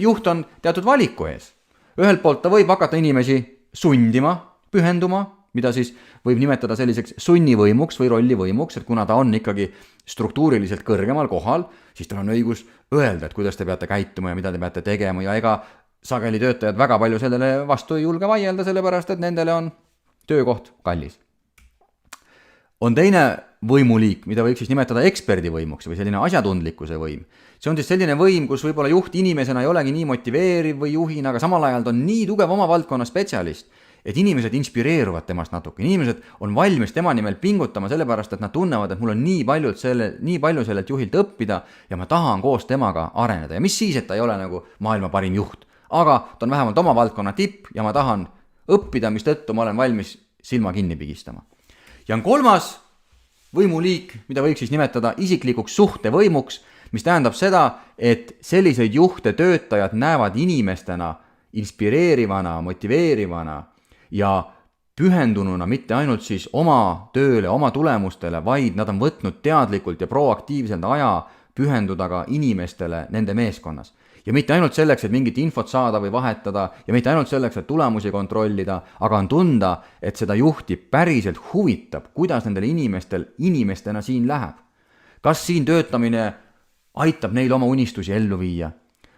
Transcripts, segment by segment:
juht on teatud valiku ees. Ühelt poolt ta võib hakata inimesi sundima, pühenduma, mida siis võib nimetada selliseks sunnivõimuks või rollivõimuks, et kuna ta on ikkagi struktuuriliselt kõrgemal kohal, siis tal on õigus öelda, et kuidas te peate käituma ja mida te peate tegema ja ega sageli töötajad väga palju sellele vastu ei julge vaielda, sellepärast et nendele on töökoht kallis. On teine võimuliik, mida võiks siis nimetada eksperdivõimuks või selline asjatundlikkuse võim. See on siis selline võim, kus võib-olla juht inimesena ei olegi nii motiveeriv või juhina, aga samal ajal ta on nii tugev oma valdkonna spetsialist, et inimesed inspireeruvad temast natuke. Inimesed on valmis tema nimel pingutama sellepärast, et nad tunnevad, et mul on nii palju sellelt juhilt õppida ja ma tahan koos temaga areneda. Ja mis siis, et ta ei ole nagu maailma parim juht. Aga ta on vähemalt oma valdkonna tipp ja ma tahan õppida, mis tõttu ma olen valmis silma kinni pigistama. Ja on kolmas võimuliik, mida võiks siis nimetada isiklikuks suhtevõimuks, mis tähendab seda, et selliseid juhte töötajad näevad inimestena inspireerivana, motiveerivana ja pühendununa mitte ainult siis oma tööle, oma tulemustele, vaid nad on võtnud teadlikult ja proaktiivselt aja pühenduda ka inimestele nende meeskonnas. Ja mitte ainult selleks, et mingit infot saada või vahetada ja mitte ainult selleks, et tulemusi kontrollida, aga on tunda, et seda juhti päriselt huvitab, kuidas nendel inimestena siin läheb. Kas siin töötamine aitab neil oma unistusi ellu viia?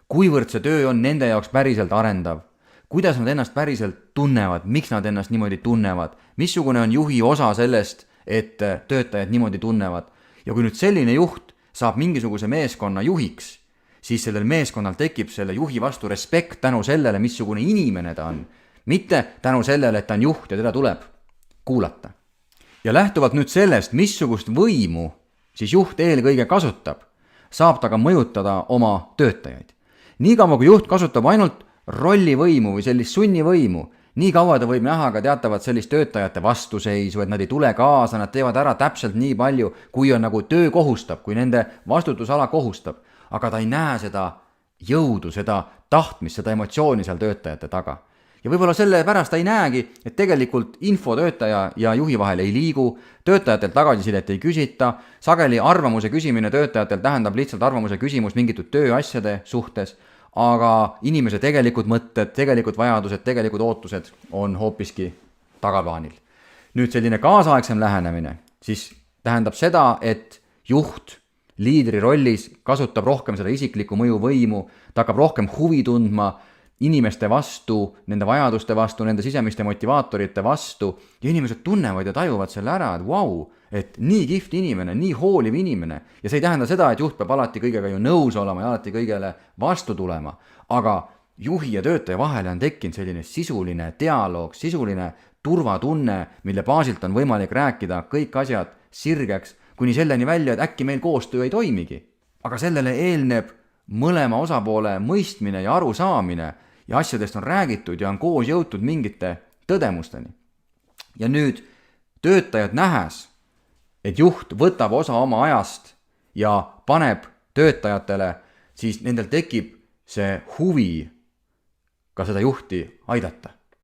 Kuivõrd see töö on nende jaoks päriselt arendav? Kuidas nad ennast päriselt tunnevad? Miks nad ennast niimoodi tunnevad? Missugune on juhi osa sellest, et töötajad niimoodi tunnevad? Ja kui nüüd selline juht saab mingisuguse meeskonna juhiks, siis sellel meeskonnal tekib selle juhi vastu respekt tänu sellele, missugune inimene ta on. Mitte tänu sellele, et ta on juht ja teda tuleb kuulata. Ja lähtuvalt nüüd sellest, missugust võimu siis juht eelkõige kasutab, saab ta ka mõjutada oma töötajaid. Nii kaua, kui juht kasutab ainult rollivõimu või sellist sunnivõimu, nii kaua ta võib näha ka teatavat sellist töötajate vastuseisu, et nad ei tule kaasa, nad teevad ära täpselt nii palju, kui on nagu töö kohustab, kui nende vastutusala kohustab. Aga ta ei näe seda jõudu, seda tahtmist, seda emotsiooni seal töötajate taga. Ja võib-olla selle pärast ta ei näegi, et tegelikult info töötaja ja juhi vahel ei liigu, töötajatelt tagasisidet ei küsita, sageli arvamuse küsimine töötajatelt tähendab lihtsalt arvamuse küsimus mingitud tööasjade suhtes, aga inimese tegelikud mõtted, tegelikud vajadused, tegelikud ootused on hoopiski tagaplaanil. Nüüd selline kaasaegsem lähenemine siis tähendab seda, et juht liidri rollis kasutab rohkem seda isiklikku mõjuvõimu, ta hakkab rohkem huvi tundma inimeste vastu, nende vajaduste vastu, nende sisemiste motivaatorite vastu ja inimesed tunnevad ja tajuvad selle ära, et vau, et nii kihvt inimene, nii hooliv inimene ja see ei tähenda seda, et juht peab alati kõigega ju nõus olema ja alati kõigele vastu tulema, aga juhi ja töötaja vahele on tekkinud selline sisuline dialoog, sisuline turvatunne, mille baasilt on võimalik rääkida kõik asjad sirgeks, kuni selleni välja, et äkki meil koostöö ei toimigi. Aga sellele eelneb mõlema osapoole mõistmine ja arusaamine ja asjadest on räägitud ja on koos jõutud mingite tõdemusteni. Ja nüüd töötajad nähes, et juht võtab osa oma ajast ja paneb töötajatele, siis nendel tekib see huvi ka seda juhti aidata.